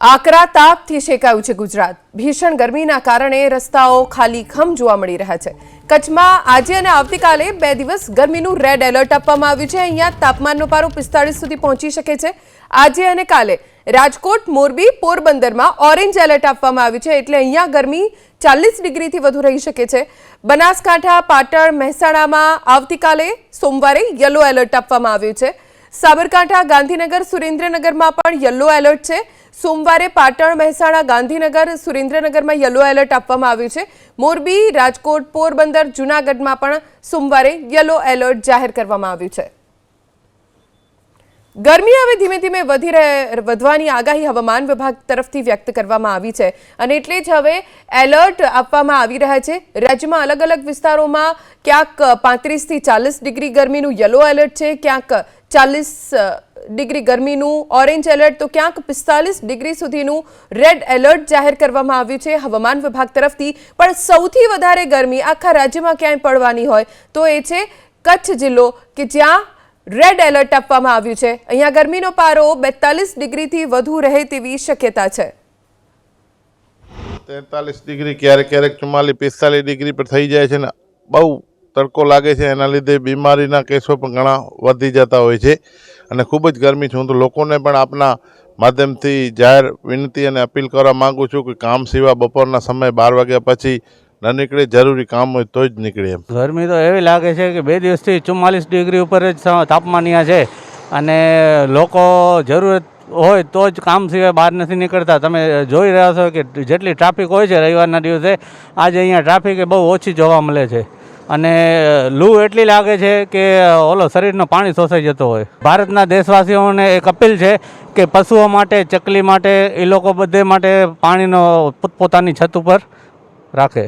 આકરા તાપથી શેકાયું છે ગુજરાત। ભીષણ ગરમીના કારણે રસ્તાઓ ખાલીખમ જોવા મળી રહ્યા છે। કચ્છમાં આજે અને આવતીકાલે 2 દિવસ ગરમીનું રેડ એલર્ટ આપવામાં આવ્યું છે। અહીંયા તાપમાનનો પારો 45 સુધી પહોંચી શકે છે। આજે અને કાલે રાજકોટ, મોરબી, પોરબંદરમાં ઓરેન્જ એલર્ટ આપવામાં આવ્યું છે, એટલે અહીંયા ગરમી 40 ડિગ્રીથી વધુ રહી શકે છે। બનાસકાંઠા, પાટણ, મહેસાણામાં આવતીકાલે સોમવારે યલો એલર્ટ આપવામાં આવ્યું છે। સાબરકાંઠા, ગાંધીનગર, સુરેન્દ્રનગરમાં પણ યલો એલર્ટ છે। સોમવારે પાટણ, મહેસાણા, ગાંધીનગર, સુરેન્દ્રનગરમાં યલો એલર્ટ આપવામાં આવ્યું છે। મોરબી, રાજકોટ, પોરબંદર, જૂનાગઢમાં પણ સોમવારે યલો એલર્ટ જાહેર કરવામાં આવ્યું છે। ગરમી હવે ધીમે ધીમે વધવાની આગાહી હવામાન વિભાગ તરફથી વ્યક્ત કરવામાં આવી છે અને એટલે જ હવે એલર્ટ આપવામાં આવી રહ્યા છે। રાજ્યમાં અલગ અલગ વિસ્તારોમાં ક્યાંક 35 થી 40 ડિગ્રી ગરમીનું યલો એલર્ટ છે, ક્યાંક 40 ડિગ્રી ગરમીનું ઓરેન્જ એલર્ટ, તો ક્યાંક 45 ડિગ્રી સુધીનું રેડ એલર્ટ જાહેર કરવામાં આવ્યું છે હવામાન વિભાગ તરફથી। પણ સૌથી વધારે ગરમી આખા રાજ્યમાં ક્યાંય પડવાની હોય તો એ છે કચ્છ જિલ્લો, કે જ્યાં રેડ એલર્ટ આપવામાં આવ્યું છે। અહીંયા ગરમીનો પારો 42 ડિગ્રીથી વધુ રહે તેવી શક્યતા છે। 43 ડિગ્રી, ક્યારેક 44-45 ડિગ્રી પર થઈ જાય છે ને બહુ તડકો લાગે છે। એના લીધે બીમારીના કેસો પણ ઘણા વધી જતા હોય છે અને ખૂબ જ ગરમી છે। હું તો લોકોને પણ આપના માધ્યમથી જાહેર વિનંતી અને અપીલ કરવા માગું છું કે કામ સિવાય બપોરના સમય 12 વાગ્યા પછી ન નીકળે, જરૂરી કામ હોય તો જ નીકળે। એમ ગરમી તો એવી લાગે છે કે 2 દિવસથી 44 ડિગ્રી ઉપર જ તાપમાન અહીંયા છે અને લોકો જરૂરત હોય તો જ કામ સિવાય બહાર નથી નીકળતા। તમે જોઈ રહ્યા છો કે જેટલી ટ્રાફિક હોય છે રવિવારના દિવસે, આજે અહીંયા ટ્રાફિક બહુ ઓછી જોવા મળે છે અને લૂ એટલી લાગે છે કે ઓલો શરીરનું પાણી શોષાઈ જતો હોય। ભારતના દેશવાસીઓને એક અપીલ છે કે પશુઓ માટે, ચકલી માટે, એ લોકો બધે માટે પાણીનો પોતપોતાની છત ઉપર રાખે।